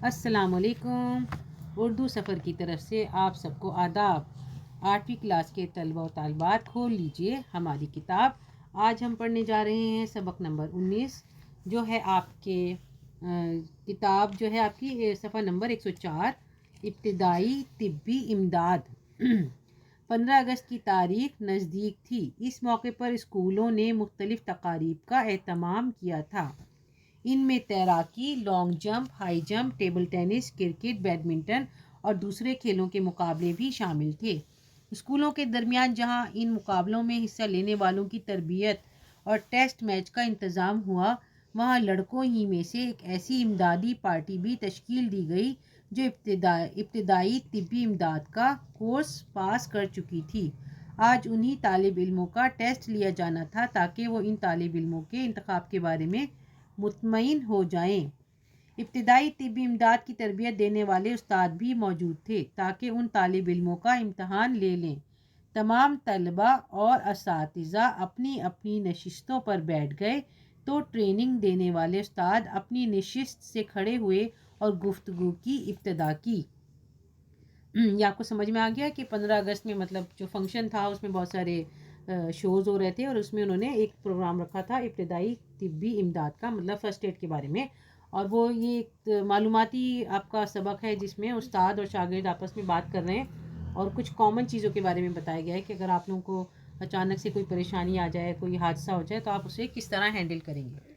السلام علیکم۔ اردو سفر کی طرف سے آپ سب کو آداب۔ 8ویں کلاس کے طلبہ و طالبات کھول لیجئے ہماری کتاب۔ آج ہم پڑھنے جا رہے ہیں سبق نمبر 19 جو ہے آپ کے کتاب جو ہے آپ کی صفحہ نمبر 104 ابتدائی طبی امداد۔ 15 اگست کی تاریخ نزدیک تھی۔ اس موقع پر اسکولوں نے مختلف تقاریب کا اہتمام کیا تھا۔ ان میں تیراکی، long jump, high jump, table tennis, cricket, badminton اور دوسرے کھیلوں کے مقابلے بھی شامل تھے۔ اسکولوں کے درمیان جہاں ان مقابلوں میں حصہ لینے والوں کی تربیت اور ٹیسٹ میچ کا انتظام ہوا، وہاں لڑکوں ہی میں سے ایک ایسی امدادی پارٹی بھی تشکیل دی گئی جو ابتدائی طبی امداد کا کورس پاس کر چکی تھی۔ آج انہی طالب علموں کا ٹیسٹ لیا جانا تھا تاکہ وہ ان طالب علموں کے انتخاب کے بارے میں مطمئن ہو جائیں۔ ابتدائی طبی امداد کی تربیت دینے والے استاد بھی موجود تھے تاکہ ان طالب علموں کا امتحان لے لیں۔ تمام طلبہ اور اساتذہ اپنی اپنی نشستوں پر بیٹھ گئے تو ٹریننگ دینے والے استاد اپنی نشست سے کھڑے ہوئے اور گفتگو کی ابتدا کی۔ یہ آپ کو سمجھ میں آ گیا کہ 15 اگست میں مطلب جو فنکشن تھا اس میں بہت سارے شوز ہو رہے تھے اور اس میں انہوں نے ایک پروگرام رکھا تھا ابتدائی طبی امداد کا، مطلب فرسٹ ایڈ کے بارے میں۔ اور وہ یہ ایک معلوماتی آپ کا سبق ہے جس میں استاد اور شاگرد آپس میں بات کر رہے ہیں اور کچھ کامن چیزوں کے بارے میں بتایا گیا ہے کہ اگر آپ لوگوں کو اچانک سے کوئی پریشانی آ جائے، کوئی حادثہ ہو جائے تو آپ اسے کس طرح ہینڈل کریں گے۔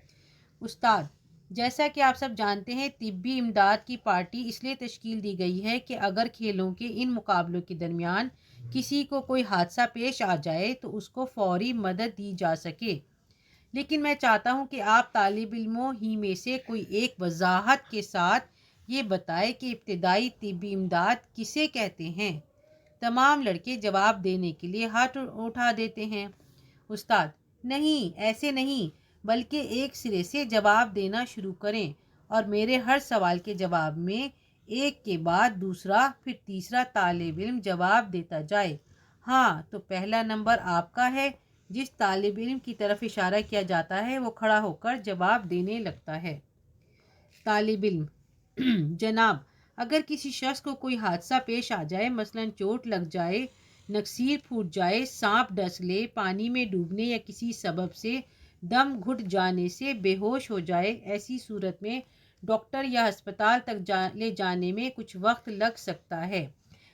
استاد: جیسا کہ آپ سب جانتے ہیں طبی امداد کی پارٹی اس لیے تشکیل دی گئی ہے کہ اگر کھیلوں کے ان مقابلوں کے درمیان کسی کو کوئی حادثہ پیش آ جائے تو اس کو فوری مدد دی جا سکے۔ لیکن میں چاہتا ہوں کہ آپ طالب علموں ہی میں سے کوئی ایک وضاحت کے ساتھ یہ بتائے کہ ابتدائی طبی امداد کسے کہتے ہیں۔ تمام لڑکے جواب دینے کے لیے ہاتھ اٹھا دیتے ہیں۔ استاد: نہیں، ایسے نہیں، بلکہ ایک سرے سے جواب دینا شروع کریں اور میرے ہر سوال کے جواب میں ایک کے بعد دوسرا پھر تیسرا طالب علم جواب دیتا جائے۔ ہاں، تو پہلا نمبر آپ کا ہے۔ جس طالب علم کی طرف اشارہ کیا جاتا ہے وہ کھڑا ہو کر جواب دینے لگتا ہے۔ طالب علم: جناب، اگر کسی شخص کو کوئی حادثہ پیش آ جائے، مثلاً چوٹ لگ جائے، نکسیر پھوٹ جائے، سانپ ڈس لے، پانی میں ڈوبنے یا کسی سبب سے دم گھٹ جانے سے بے ہوش ہو جائے، ایسی صورت میں ڈاکٹر یا ہسپتال تک لے جانے میں کچھ وقت لگ سکتا ہے۔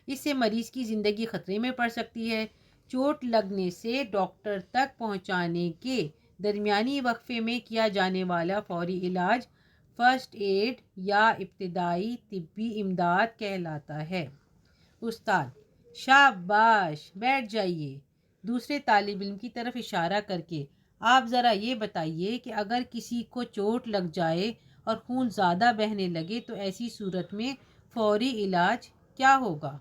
اس سے مریض کی زندگی خطرے میں پڑ سکتی ہے۔ چوٹ لگنے سے ڈاکٹر تک پہنچانے کے درمیانی وقفے میں کیا جانے والا فوری علاج فرسٹ ایڈ یا ابتدائی طبی امداد کہلاتا ہے۔ استاد: شاباش، بیٹھ جائیے۔ دوسرے طالب علم کی طرف اشارہ کر کے آپ ذرا یہ بتائیے کہ اگر کسی کو چوٹ لگ جائے اور خون زیادہ بہنے لگے تو ایسی صورت میں فوری علاج کیا ہوگا؟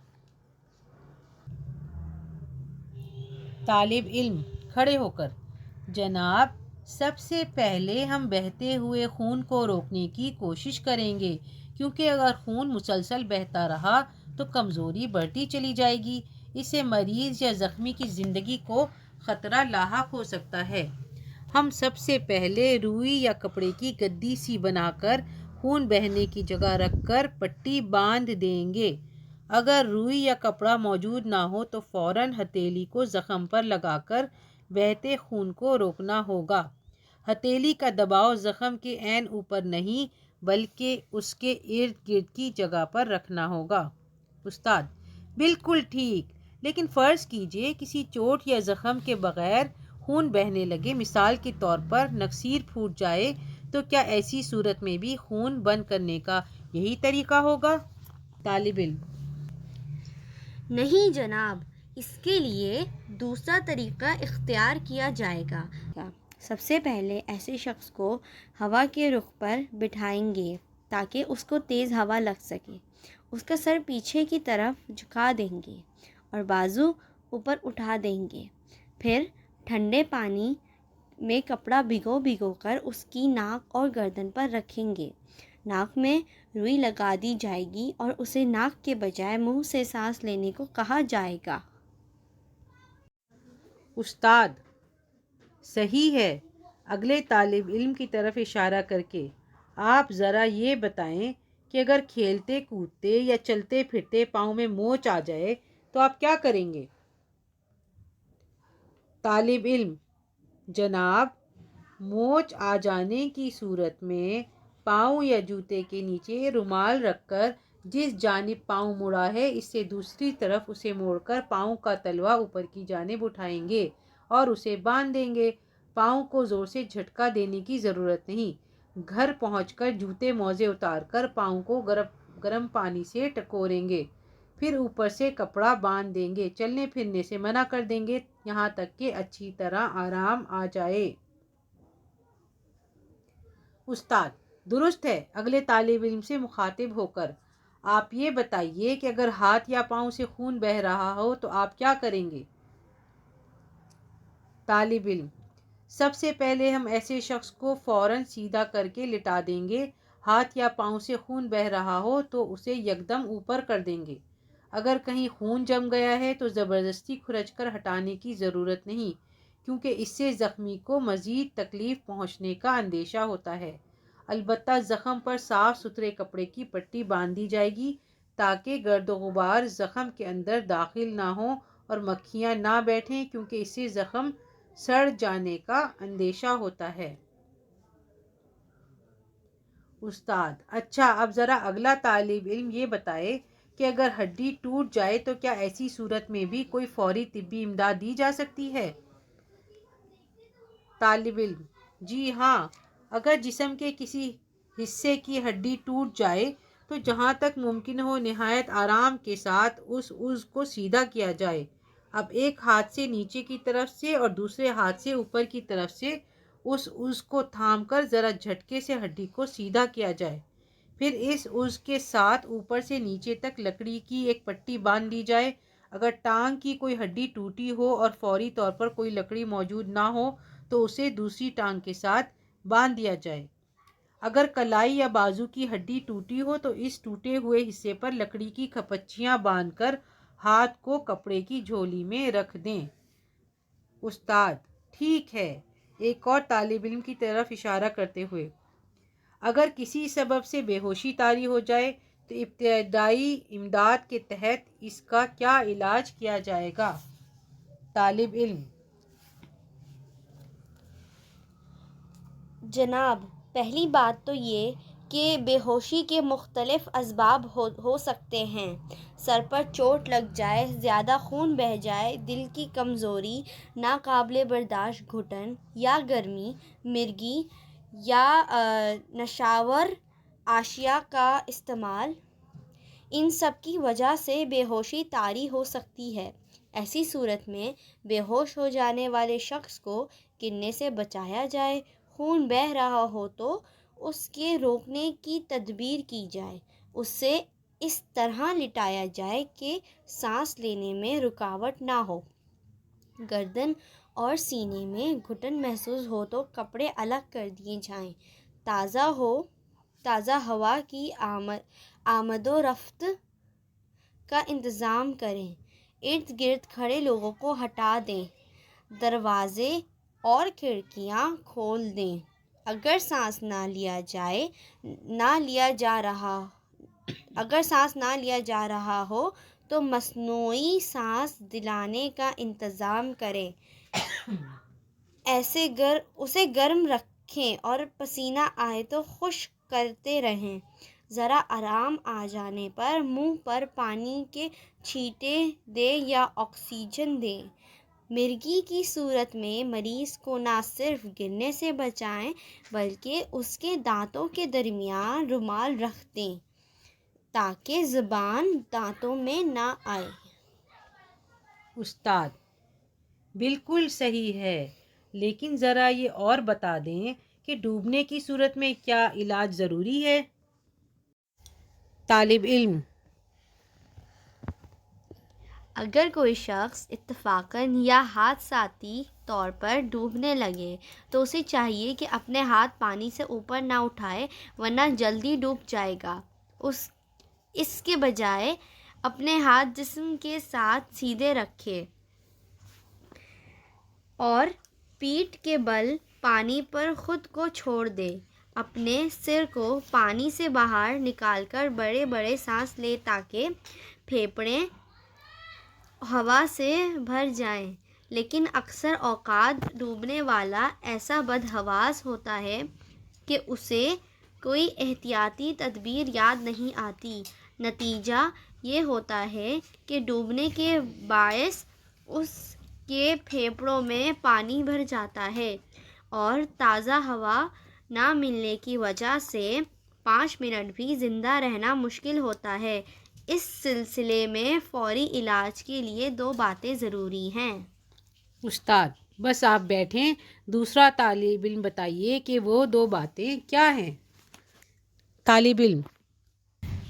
طالب علم کھڑے ہو کر: جناب، سب سے پہلے ہم بہتے ہوئے خون کو روکنے کی کوشش کریں گے، کیونکہ اگر خون مسلسل بہتا رہا تو کمزوری بڑھتی چلی جائے گی۔ اس سے مریض یا زخمی کی زندگی کو خطرہ لاحق ہو سکتا ہے۔ ہم سب سے پہلے روئی یا کپڑے کی گدی سی بنا کر خون بہنے کی جگہ رکھ کر پٹی باندھ دیں گے۔ اگر روئی یا کپڑا موجود نہ ہو تو فوراً ہتھیلی کو زخم پر لگا کر بہتے خون کو روکنا ہوگا۔ ہتھیلی کا دباؤ زخم کے عین اوپر نہیں بلکہ اس کے ارد گرد کی جگہ پر رکھنا ہوگا۔ استاد: بالکل ٹھیک، لیکن فرض کیجئے کسی چوٹ یا زخم کے بغیر خون بہنے لگے، مثال کے طور پر نکسیر پھوٹ جائے، تو کیا ایسی صورت میں بھی خون بند کرنے کا یہی طریقہ ہوگا؟ طالب علم: نہیں جناب، اس کے لیے دوسرا طریقہ اختیار کیا جائے گا۔ سب سے پہلے ایسے شخص کو ہوا کے رخ پر بٹھائیں گے تاکہ اس کو تیز ہوا لگ سکے۔ اس کا سر پیچھے کی طرف جھکا دیں گے اور بازو اوپر اٹھا دیں گے۔ پھر ٹھنڈے پانی میں کپڑا بھگو کر اس کی ناک اور گردن پر رکھیں گے۔ ناک میں روئی لگا دی جائے گی اور اسے ناک کے بجائے منہ سے سانس لینے کو کہا جائے گا۔ استاد: صحیح ہے۔ اگلے طالب علم کی طرف اشارہ کر کے آپ ذرا یہ بتائیں کہ اگر کھیلتے کودتے یا چلتے پھرتے پاؤں میں موچ آ جائے تو آپ کیا کریں گے؟ طالب علم: جناب، موچ آ جانے کی صورت میں پاؤں یا جوتے کے نیچے رومال رکھ کر جس جانب پاؤں مڑا ہے اس سے دوسری طرف اسے موڑ کر پاؤں کا تلوا اوپر کی جانب اٹھائیں گے اور اسے باندھ دیں گے۔ پاؤں کو زور سے جھٹکا دینے کی ضرورت نہیں۔ گھر پہنچ کر جوتے موزے اتار کر پاؤں کو گرم پانی سے ٹکوریں گے، پھر اوپر سے کپڑا باندھ دیں گے۔ چلنے پھرنے سے منع کر دیں گے یہاں تک کہ اچھی طرح آرام آ جائے۔ استاد: درست ہے۔ اگلے طالب علم سے مخاطب ہو کر: آپ یہ بتائیے کہ اگر ہاتھ یا پاؤں سے خون بہہ رہا ہو تو آپ کیا کریں گے؟ طالب علم: سب سے پہلے ہم ایسے شخص کو فوراً سیدھا کر کے لٹا دیں گے۔ ہاتھ یا پاؤں سے خون بہہ رہا ہو تو اسے یکدم اوپر کر دیں گے۔ اگر کہیں خون جم گیا ہے تو زبردستی کھرچ کر ہٹانے کی ضرورت نہیں، کیونکہ اس سے زخمی کو مزید تکلیف پہنچنے کا اندیشہ ہوتا ہے۔ البتہ زخم پر صاف ستھرے کپڑے کی پٹی باندھ دی جائے گی تاکہ گرد و غبار زخم کے اندر داخل نہ ہو اور مکھیاں نہ بیٹھیں، کیونکہ اس سے زخم سڑ جانے کا اندیشہ ہوتا ہے۔ استاد: اچھا، اب ذرا اگلا طالب علم یہ بتائے کہ اگر ہڈی ٹوٹ جائے تو کیا ایسی صورت میں بھی کوئی فوری طبی امداد دی جا سکتی ہے؟ طالب علم: جی ہاں، اگر جسم کے کسی حصے کی ہڈی ٹوٹ جائے تو جہاں تک ممکن ہو نہایت آرام کے ساتھ اس عضو کو سیدھا کیا جائے۔ اب ایک ہاتھ سے نیچے کی طرف سے اور دوسرے ہاتھ سے اوپر کی طرف سے اس عضو کو تھام کر ذرا جھٹکے سے ہڈی کو سیدھا کیا جائے۔ پھر اس عضو کے ساتھ اوپر سے نیچے تک لکڑی کی ایک پٹی باندھ دی جائے۔ اگر ٹانگ کی کوئی ہڈی ٹوٹی ہو اور فوری طور پر کوئی لکڑی موجود نہ ہو تو اسے دوسری ٹانگ کے ساتھ باندھ دیا جائے۔ اگر کلائی یا بازو کی ہڈی ٹوٹی ہو تو اس ٹوٹے ہوئے حصے پر لکڑی کی کھپچیاں باندھ کر ہاتھ کو کپڑے کی جھولی میں رکھ دیں۔ استاد: ٹھیک ہے۔ ایک اور طالب علم کی طرف اشارہ کرتے ہوئے: اگر کسی سبب سے بے ہوشی طاری ہو جائے تو ابتدائی امداد کے تحت اس کا کیا علاج کیا جائے گا؟ طالب علم: جناب، پہلی بات تو یہ کہ بے ہوشی کے مختلف اسباب ہو سکتے ہیں۔ سر پر چوٹ لگ جائے، زیادہ خون بہہ جائے، دل کی کمزوری، ناقابل برداشت گھٹن یا گرمی، مرگی یا نشاور اشیاء کا استعمال، ان سب کی وجہ سے بے ہوشی طاری ہو سکتی ہے۔ ایسی صورت میں بے ہوش ہو جانے والے شخص کو گرنے سے بچایا جائے۔ خون بہہ رہا ہو تو اس کے روکنے کی تدبیر کی جائے۔ اسے اس طرح لٹایا جائے کہ سانس لینے میں رکاوٹ نہ ہو۔ گردن اور سینے میں گھٹن محسوس ہو تو کپڑے الگ کر دیے جائیں۔ تازہ ہوا کی آمد و رفت کا انتظام کریں۔ ارد گرد کھڑے لوگوں کو ہٹا دیں۔ دروازے اور کھڑکیاں کھول دیں۔ اگر سانس نہ لیا جا رہا ہو تو مصنوعی سانس دلانے کا انتظام کریں۔ اسے گرم رکھیں اور پسینہ آئے تو خشک کرتے رہیں۔ ذرا آرام آ جانے پر منہ پر پانی کے چھینٹے دیں یا آکسیجن دیں۔ مرگی کی صورت میں مریض کو نہ صرف گرنے سے بچائیں بلکہ اس کے دانتوں کے درمیان رومال رکھ دیں تاکہ زبان دانتوں میں نہ آئے۔ استاد: بالکل صحیح ہے، لیکن ذرا یہ اور بتا دیں کہ ڈوبنے کی صورت میں کیا علاج ضروری ہے؟ طالب علم: اگر کوئی شخص اتفاقاً یا حادثاتی طور پر ڈوبنے لگے تو اسے چاہیے کہ اپنے ہاتھ پانی سے اوپر نہ اٹھائے ورنہ جلدی ڈوب جائے گا۔ اس کے بجائے اپنے ہاتھ جسم کے ساتھ سیدھے رکھے اور پیٹھ کے بل پانی پر خود کو چھوڑ دے۔ اپنے سر کو پانی سے باہر نکال کر بڑے بڑے سانس لے تاکہ پھیپھڑے ہوا سے بھر جائیں، لیکن اکثر اوقات ڈوبنے والا ایسا بدحواس ہوتا ہے کہ اسے کوئی احتیاطی تدبیر یاد نہیں آتی۔ نتیجہ یہ ہوتا ہے کہ ڈوبنے کے باعث اس کے پھیپھڑوں میں پانی بھر جاتا ہے اور تازہ ہوا نہ ملنے کی وجہ سے 5 منٹ بھی زندہ رہنا مشکل ہوتا ہے۔ اس سلسلے میں فوری علاج کے لیے 2 باتیں ضروری ہیں۔ استاد بس آپ بیٹھیں، دوسرا طالب علم بتائیے کہ وہ 2 باتیں کیا ہیں؟ طالب علم: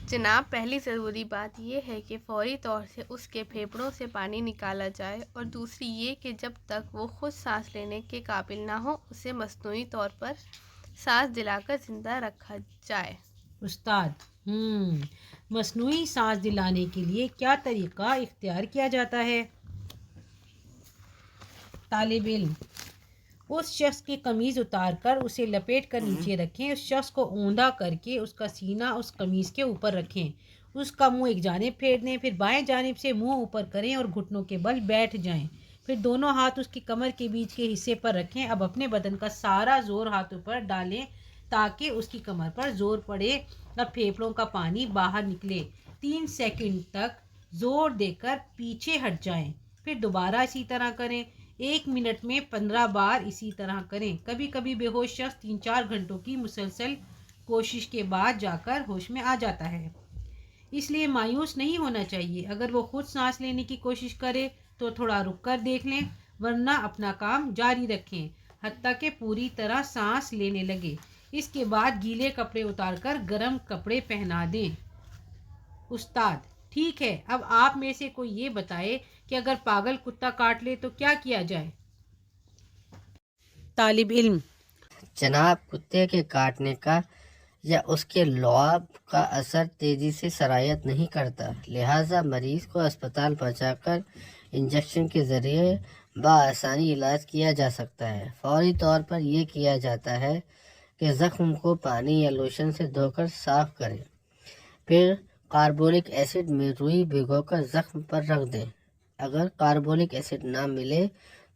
جناب، پہلی ضروری بات یہ ہے کہ فوری طور سے اس کے پھیپھڑوں سے پانی نکالا جائے، اور دوسری یہ کہ جب تک وہ خود سانس لینے کے قابل نہ ہو اسے مصنوعی طور پر سانس دلا کر زندہ رکھا جائے۔ استاد مصنوعی سانس دلانے کے لیے کیا طریقہ اختیار کیا جاتا ہے؟ طالب علم: اس شخص کی قمیض اتار کر اسے لپیٹ کر نیچے رکھیں، اس شخص کو اوندا کر کے اس کا سینہ اس قمیض کے اوپر رکھیں، اس کا منہ ایک جانب پھیر دیں، پھر بائیں جانب سے منہ اوپر کریں اور گھٹنوں کے بل بیٹھ جائیں، پھر دونوں ہاتھ اس کی کمر کے بیچ کے حصے پر رکھیں۔ اب اپنے بدن کا سارا زور ہاتھوں پر ڈالیں تاکہ اس کی کمر پر زور پڑے۔ اب پھیپھڑوں کا پانی باہر نکلے، 3 سیکنڈ تک زور دے کر پیچھے ہٹ جائیں، پھر دوبارہ اسی طرح کریں، 1 منٹ میں 15 بار اسی طرح کریں۔ کبھی کبھی بے ہوش شخص 3-4 گھنٹوں کی مسلسل کوشش کے بعد جا کر ہوش میں آ جاتا ہے، اس لیے مایوس نہیں ہونا چاہیے۔ اگر وہ خود سانس لینے کی کوشش کرے تو تھوڑا رک کر دیکھ لیں، ورنہ اپنا کام جاری رکھیں حتیٰ کہ پوری طرح سانس لینے لگے۔ اس کے بعد گیلے کپڑے اتار کر گرم کپڑے پہنا دیں۔ استاد: ٹھیک ہے، اب آپ میں سے کوئی یہ بتائے کہ اگر پاگل کتا کاٹ لے تو کیا کیا جائے؟ طالب علم: جناب، کتے کے کاٹنے کا یا اس کے لعاب کا اثر تیزی سے سرایت نہیں کرتا، لہٰذا مریض کو اسپتال پہنچا کر انجیکشن کے ذریعے بآسانی علاج کیا جا سکتا ہے۔ فوری طور پر یہ کیا جاتا ہے کہ زخم کو پانی یا لوشن سے دھو کر صاف کریں، پھر کاربولک ایسڈ میں روئی بھگو کر زخم پر رکھ دیں۔ اگر کاربولک ایسڈ نہ ملے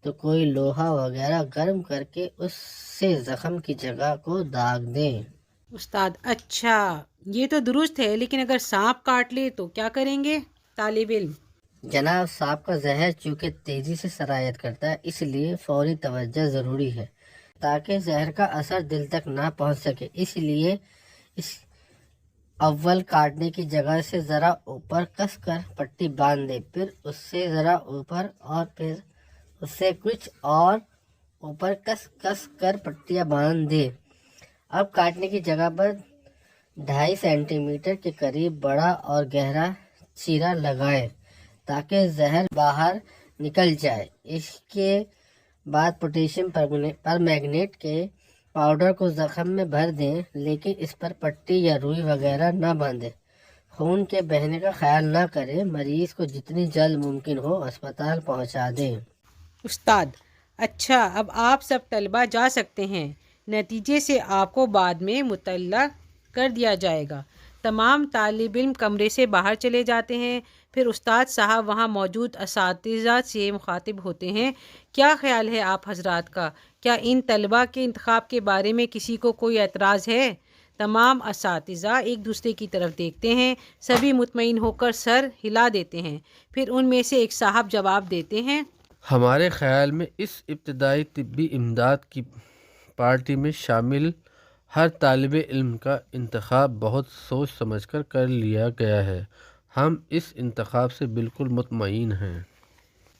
تو کوئی لوہا وغیرہ گرم کر کے اس سے زخم کی جگہ کو داغ دیں۔ استاد: اچھا، یہ تو درست ہے، لیکن اگر سانپ کاٹ لے تو کیا کریں گے؟ طالب علم: جناب، سانپ کا زہر چونکہ تیزی سے سرایت کرتا ہے، اس لیے فوری توجہ ضروری ہے تاکہ زہر کا اثر دل تک نہ پہنچ سکے۔ اس لیے اول کاٹنے کی جگہ سے ذرا اوپر کس کر پٹی باندھ دیں، پھر اس سے ذرا اوپر اور پھر اس سے کچھ اور اوپر کس کر پٹیاں باندھ دیں۔ اب کاٹنے کی جگہ پر 2.5 سینٹی میٹر کے قریب بڑا اور گہرا چیرا لگائیں تاکہ زہر باہر نکل جائے۔ اس کے بعد پوٹیشیم پرمینگنیٹ کے پاؤڈر کو زخم میں بھر دیں، لیکن اس پر پٹی یا روئی وغیرہ نہ باندھیں۔ خون کے بہنے کا خیال نہ کریں، مریض کو جتنی جلد ممکن ہو اسپتال پہنچا دیں۔ استاد: اچھا، اب آپ سب طلبہ جا سکتے ہیں، نتیجے سے آپ کو بعد میں مطلع کر دیا جائے گا۔ تمام طالب علم کمرے سے باہر چلے جاتے ہیں، پھر استاد صاحب وہاں موجود اساتذہ سے مخاطب ہوتے ہیں: کیا خیال ہے آپ حضرات کا؟ کیا ان طلبہ کے انتخاب کے بارے میں کسی کو کوئی اعتراض ہے؟ تمام اساتذہ ایک دوسرے کی طرف دیکھتے ہیں، سبھی مطمئن ہو کر سر ہلا دیتے ہیں، پھر ان میں سے ایک صاحب جواب دیتے ہیں: ہمارے خیال میں اس ابتدائی طبی امداد کی پارٹی میں شامل ہر طالب علم کا انتخاب بہت سوچ سمجھ کر لیا گیا ہے۔ ہم اس انتخاب سے بالکل مطمئن ہیں۔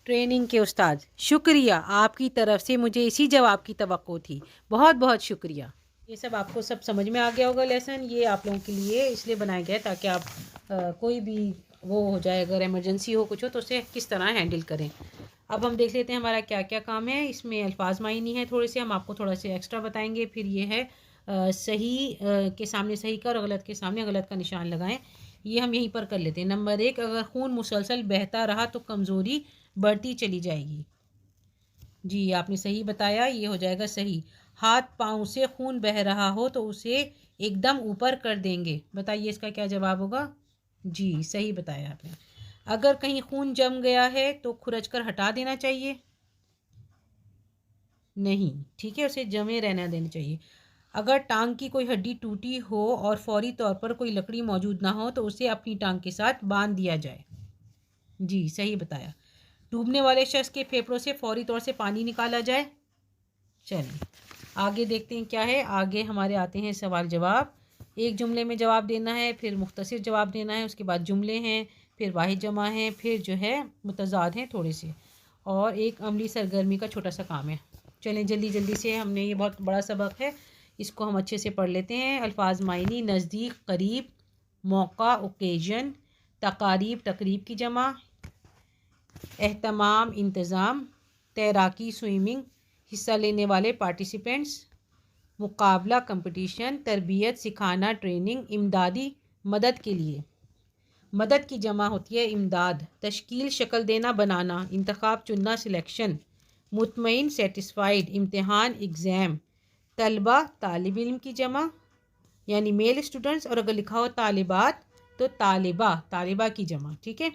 ٹریننگ کے استاد: شکریہ، آپ کی طرف سے مجھے اسی جواب کی توقع تھی، بہت بہت شکریہ۔ یہ سب آپ کو سب سمجھ میں آ گیا ہوگا لیسن، یہ آپ لوگوں کے لیے اس لیے بنایا گیا ہے تاکہ آپ کوئی بھی وہ ہو جائے، اگر ایمرجنسی ہو کچھ ہو تو اسے کس طرح ہینڈل کریں۔ اب ہم دیکھ لیتے ہیں ہمارا کیا کیا کام ہے۔ اس میں الفاظ معنی ہے تھوڑے سے، ہم آپ کو تھوڑا سے ایکسٹرا بتائیں گے۔ پھر یہ ہے صحیح کے سامنے صحیح کا اور غلط کے سامنے غلط کا نشان لگائیں، یہ ہم یہیں پر کر لیتے ہیں۔ نمبر 1، اگر خون مسلسل بہتا رہا تو کمزوری بڑھتی چلی جائے گی۔ جی آپ نے صحیح بتایا، یہ ہو جائے گا صحیح۔ ہاتھ پاؤں سے خون بہہ رہا ہو تو اسے ایک دم اوپر کر دیں گے. بتائیے اس کا کیا جواب ہوگا؟ جی صحیح بتایا آپ نے. اگر کہیں خون جم گیا ہے تو کھرچ کر ہٹا دینا چاہیے؟ نہیں، ٹھیک ہے، اسے جمے رہنا دینا چاہیے. اگر ٹانگ کی کوئی ہڈی ٹوٹی ہو اور فوری طور پر کوئی لکڑی موجود نہ ہو تو اسے اپنی ٹانگ کے ساتھ باندھ دیا جائے. جی صحیح بتایا. ڈوبنے والے شخص کے پھیپھڑوں سے فوری طور سے پانی نکالا جائے. چلیے آگے دیکھتے ہیں کیا ہے. آگے ہمارے آتے ہیں سوال جواب. ایک جملے میں جواب دینا ہے، پھر مختصر جواب دینا ہے، اس کے بعد جملے ہیں، پھر واحد جمع ہیں، پھر جو ہے متضاد ہیں تھوڑے سے، اور ایک عملی سرگرمی کا چھوٹا سا کام ہے. چلیں جلدی جلدی سے، ہم نے یہ بہت بڑا سبق ہے، اس کو ہم اچھے سے پڑھ لیتے ہیں. الفاظ معنی: نزدیک، قریب، موقع اوکیژن، تقاریب تقریب کی جمع، اہتمام انتظام، تیراکی سوئمنگ، حصہ لینے والے پارٹیسپینٹس، مقابلہ کمپٹیشن، تربیت سکھانا ٹریننگ، امدادی مدد کے لیے. مدد کی جمع ہوتی ہے امداد. تشکیل شکل دینا بنانا، انتخاب چننا سلیکشن، مطمئن سیٹسفائیڈ، امتحان ایگزام، طلبہ طالب علم کی جمع یعنی میل اسٹوڈنٹس، اور اگر لکھا ہو طالبات تو طالبہ کی جمع. ٹھیک ہے.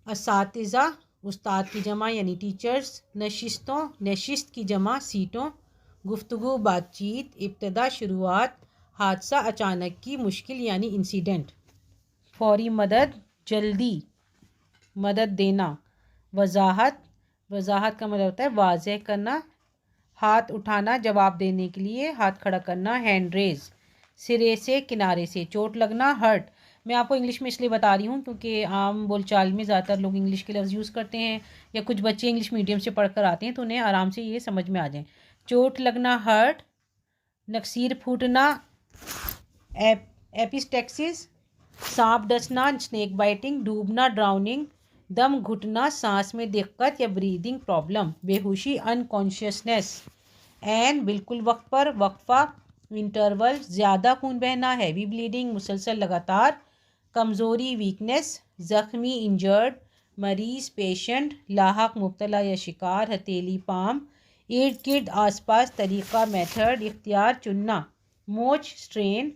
اساتذہ استاد کی جمع یعنی ٹیچرز. نشست کی جمع سیٹوں. گفتگو بات چیت، ابتدا شروعات، حادثہ اچانک کی مشکل یعنی انسیڈنٹ. فوری مدد جلدی مدد دینا. وضاحت کا مطلب ہوتا ہے واضح کرنا. ہاتھ اٹھانا جواب دینے کے لیے، ہاتھ کھڑا کرنا ہینڈ ریز. سرے سے کنارے سے. چوٹ لگنا ہرٹ. میں آپ کو انگلش میں اس لیے بتا رہی ہوں کیونکہ عام بول چال میں زیادہ تر لوگ انگلش کے لفظ یوز کرتے ہیں، یا کچھ بچے انگلش میڈیم سے پڑھ کر آتے ہیں تو انہیں آرام سے یہ سمجھ میں آ جائیں. چوٹ لگنا ہرٹ. نکسیر پھوٹنا ایپسٹیکسس. سانپ ڈسنا اسنیک بائٹنگ. ڈوبنا ڈراؤننگ. دم گھٹنا سانس میں دقت یا بریدنگ پرابلم. بے ہوشی انکانشیسنیس. عین بالکل وقت پر. وقفہ انٹرول. زیادہ خون بہنا ہیوی بلیڈنگ. مسلسل لگاتار. کمزوری ویکنیس. زخمی انجرڈ. مریض پیشنٹ. لاحق مبتلا یا شکار. ہتھیلی پام. ارد گرد آس پاس. طریقہ میتھڈ. اختیار چننا. موچ اسٹرین.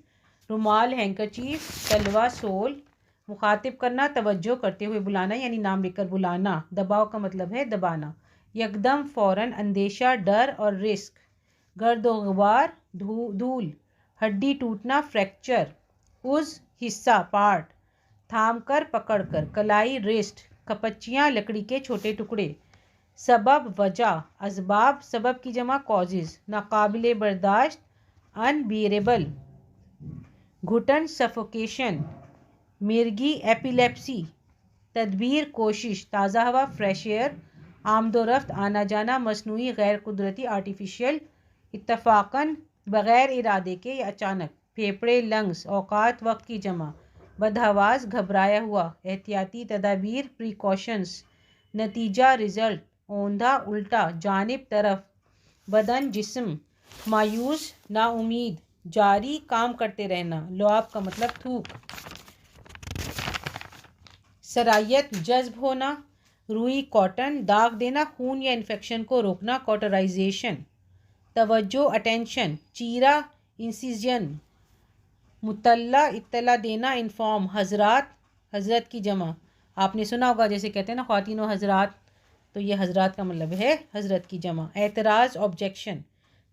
رومال ہینکرچیف. تلوا سول. مخاطب کرنا توجہ کرتے ہوئے بلانا یعنی نام لے کر بلانا. دباؤ کا مطلب ہے دبانا. یکدم فوراً. اندیشہ ڈر اور رسک. گرد و غبار. دھول. ہڈی ٹوٹنا فریکچر. عضو حصہ پارٹ. تھام کر پکڑ کر. کلائی رسٹ. کپچیاں لکڑی کے چھوٹے ٹکڑے. سبب وجہ. اسباب سبب کی جمع کازز. ناقابل برداشت انبیئریبل. گھٹن سفوکیشن. مرگی ایپیلیپسی. تدبیر کوشش. تازہ ہوا فریش ایئر. آمد و رفت آنا جانا. مصنوعی غیر قدرتی آرٹیفیشیل. اتفاقاً بغیر ارادے کے یا اچانک. پھیپھڑے لنگس. اوقات وقت کی جمع. بدحواس گھبرایا ہوا. احتیاطی تدابیر پریکاشنز. نتیجہ رزلٹ. اوندھا الٹا. جانب طرف. بدن جسم. مایوس نا امید. جاری کام کرتے رہنا. لعاب کا مطلب تھوک. سرائیت جذب ہونا. روئی کاٹن. داغ دینا خون یا انفیکشن کو روکنا کاٹرائزیشن. توجہ اٹینشن. چیرا انسیژن. مطلع اطلاع دینا انفارم. حضرات حضرت کی جمع. آپ نے سنا ہوگا جیسے کہتے ہیں نا خواتین و حضرات، تو یہ حضرات کا مطلب ہے حضرت کی جمع. اعتراض آبجیکشن.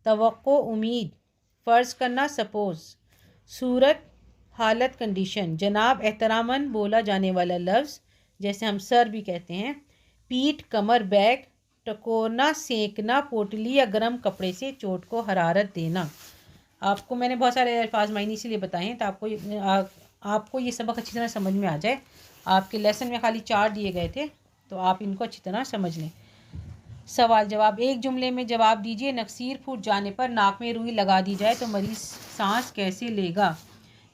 توقع امید. فرض کرنا سپوز. صورت حالت کنڈیشن. جناب احتراماً بولا جانے والا لفظ جیسے ہم سر بھی کہتے ہیں. پیٹھ کمر بیک. ٹکورنا سینکنا پوٹلی یا گرم کپڑے سے چوٹ کو حرارت دینا. آپ کو میں نے بہت سارے الفاظ معنی اسی لیے بتائے ہیں تو آپ کو یہ سبق اچھی طرح سمجھ میں آ جائے. آپ کے لیسن میں خالی 4 دیے گئے تھے تو آپ ان کو اچھی طرح سمجھ لیں. سوال جواب. ایک جملے میں جواب دیجیے. نکسیر پھوٹ جانے پر ناک میں روئی لگا دی جائے تو مریض سانس کیسے لے گا؟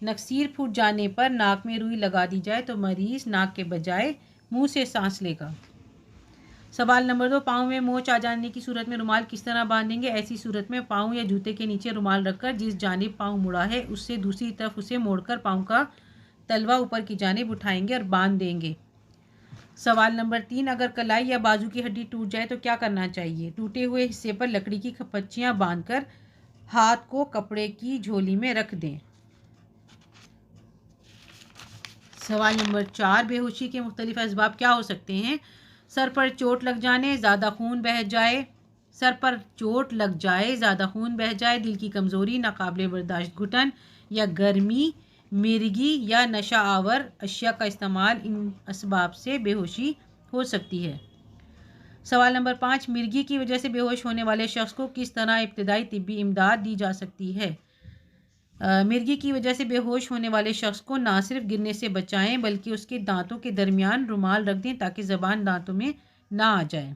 نکسیر پھوٹ جانے پر ناک میں روئی لگا دی جائے تو مریض ناک کے بجائے منہ سے سانس لے گا. سوال نمبر 2. پاؤں میں موچ آ جانے کی صورت میں رومال کس طرح باندھیں گے؟ ایسی صورت میں پاؤں یا جوتے کے نیچے رومال رکھ کر جس جانب پاؤں مڑا ہے اس سے دوسری طرف اسے موڑ کر پاؤں کا تلوا اوپر کی جانب اٹھائیں گے اور باندھ دیں گے. سوال نمبر 3، اگر کلائی یا بازو کی ہڈی ٹوٹ جائے تو کیا کرنا چاہیے؟ ٹوٹے ہوئے حصے پر لکڑی کی کھپچیاں باندھ کر ہاتھ کو کپڑے کی جھولی میں رکھ دیں۔ سوال نمبر 4، بے ہوشی کے مختلف اسباب کیا ہو سکتے ہیں؟ سر پر چوٹ لگ جانے، زیادہ خون بہہ جائے، زیادہ خون بہہ جائے، دل کی کمزوری، ناقابل برداشت گھٹن یا گرمی، مرگی یا نشہ آور اشیاء کا استعمال، ان اسباب سے بے ہوشی ہو سکتی ہے۔ سوال نمبر 5، مرگی کی وجہ سے بے ہوش ہونے والے شخص کو کس طرح ابتدائی طبی امداد دی جا سکتی ہے؟ مرگی کی وجہ سے بے ہوش ہونے والے شخص کو نہ صرف گرنے سے بچائیں بلکہ اس کے دانتوں کے درمیان رومال رکھ دیں تاکہ زبان دانتوں میں نہ آ جائے۔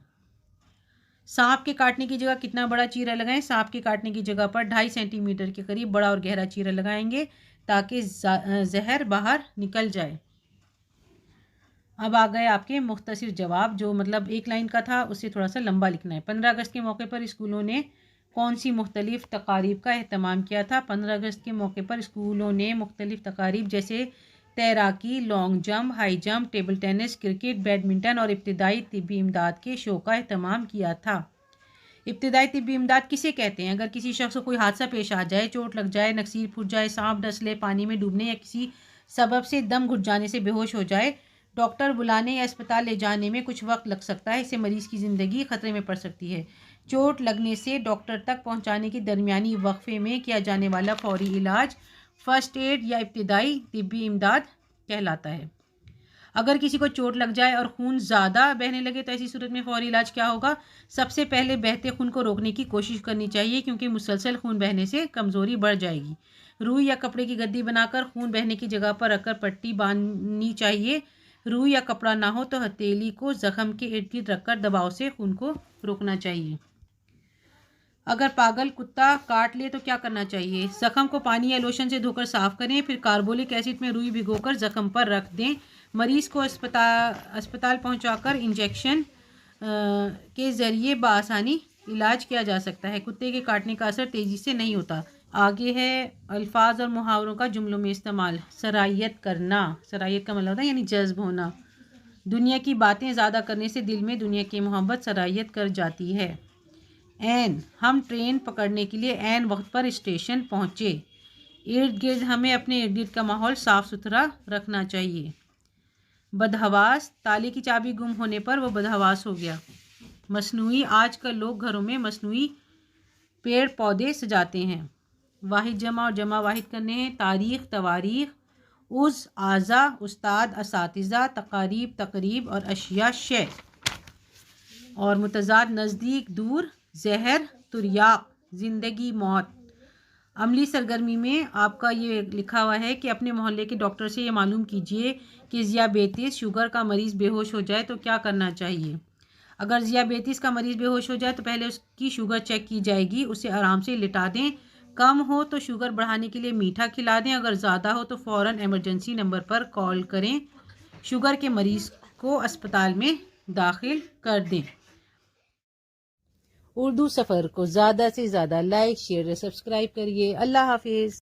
سانپ کے کاٹنے کی جگہ کتنا بڑا چیرا لگائیں؟ سانپ کے کاٹنے کی جگہ پر 2.5 سینٹی میٹر کے قریب بڑا اور گہرا چیرا لگائیں گے تاکہ زہر باہر نکل جائے۔ اب آ گئے آپ کے مختصر جواب، جو مطلب ایک لائن کا تھا، اسے تھوڑا سا لمبا لکھنا ہے۔ 15 اگست کے موقع پر اسکولوں نے کون سی مختلف تقاریب کا اہتمام کیا تھا؟ 15 اگست کے موقع پر اسکولوں نے مختلف تقاریب جیسے تیراکی، long jump, high jump, table tennis, cricket, badminton اور ابتدائی طبی امداد کے شو کا اہتمام کیا تھا۔ ابتدائی طبی امداد کسے کہتے ہیں؟ اگر کسی شخص کو کوئی حادثہ پیش آ جائے، چوٹ لگ جائے، نکسیر پھوٹ جائے، سانپ ڈس لے، پانی میں ڈوبنے یا کسی سبب سے دم گھٹ جانے سے بے ہوش ہو جائے، ڈاکٹر بلانے یا اسپتال لے جانے میں کچھ وقت لگ سکتا ہے، اس سے مریض کی زندگی خطرے میں پڑ سکتی ہے۔ چوٹ لگنے سے ڈاکٹر تک پہنچانے کے درمیانی وقفے میں کیا جانے والا فوری علاج فرسٹ ایڈ یا ابتدائی طبی امداد کہلاتا ہے۔ اگر کسی کو چوٹ لگ جائے اور خون زیادہ بہنے لگے تو ایسی صورت میں فوری علاج کیا ہوگا؟ سب سے پہلے بہتے خون کو روکنے کی کوشش کرنی چاہیے کیونکہ مسلسل خون بہنے سے کمزوری بڑھ جائے گی۔ روئی یا کپڑے کی گدی بنا کر خون بہنے کی جگہ پر رکھ کر پٹی باندھنی چاہیے۔ روئی یا کپڑا نہ ہو تو ہتھیلی کو زخم کے ارد گرد رکھ کر دباؤ سے خون کو روکنا چاہیے۔ اگر پاگل کتا کاٹ لے تو کیا کرنا چاہیے؟ زخم کو پانی یا لوشن سے دھو کر صاف کریں، پھر کاربولک ایسڈ میں روئی بھگو کر زخم پر رکھ دیں۔ مریض کو اسپتال پہنچا کر انجیکشن کے ذریعے بآسانی علاج کیا جا سکتا ہے۔ کتے کے کاٹنے کا اثر تیزی سے نہیں ہوتا۔ آگے ہے الفاظ اور محاوروں کا جملوں میں استعمال۔ سرایت کرنا، سرایت کا مطلب ہوتا ہے یعنی جذب ہونا۔ دنیا کی باتیں زیادہ کرنے سے دل میں دنیا کی محبت سرایت کر جاتی ہے۔ عین، ہم ٹرین پکڑنے کے لیے عین وقت پر اسٹیشن پہنچے۔ ارد گرد، ہمیں اپنے ارد گرد کا ماحول صاف ستھرا رکھنا چاہیے۔ بدحواس، تالے کی چابی گم ہونے پر وہ بدحواس ہو گیا۔ مصنوعی، آج کل لوگ گھروں میں مصنوعی پیڑ پودے سجاتے ہیں۔ واحد جمع اور جمع واحد کرنے ہیں۔ تاریخ، تواریخ، عضو، اعضاء، استاد، اساتذہ، تقاریب، تقریب اور اشیاء، شے۔ اور متضاد، نزدیک، دور، زہر، تریاق، زندگی، موت۔ عملی سرگرمی میں آپ کا یہ لکھا ہوا ہے کہ اپنے محلے کے ڈاکٹر سے یہ معلوم کیجیے کہ ذیابیطس شوگر کا مریض بے ہوش ہو جائے تو کیا کرنا چاہیے۔ اگر ذیابیطس کا مریض بے ہوش ہو جائے تو پہلے اس کی شوگر چیک کی جائے گی، اسے آرام سے لٹا دیں، کم ہو تو شوگر بڑھانے کے لیے میٹھا کھلا دیں، اگر زیادہ ہو تو فوراً ایمرجنسی نمبر پر کال کریں، شوگر کے مریض کو اسپتال میں داخل کر دیں۔ اردو سفر کو زیادہ سے زیادہ لائک، شیئر اور سبسکرائب کریے۔ اللہ حافظ۔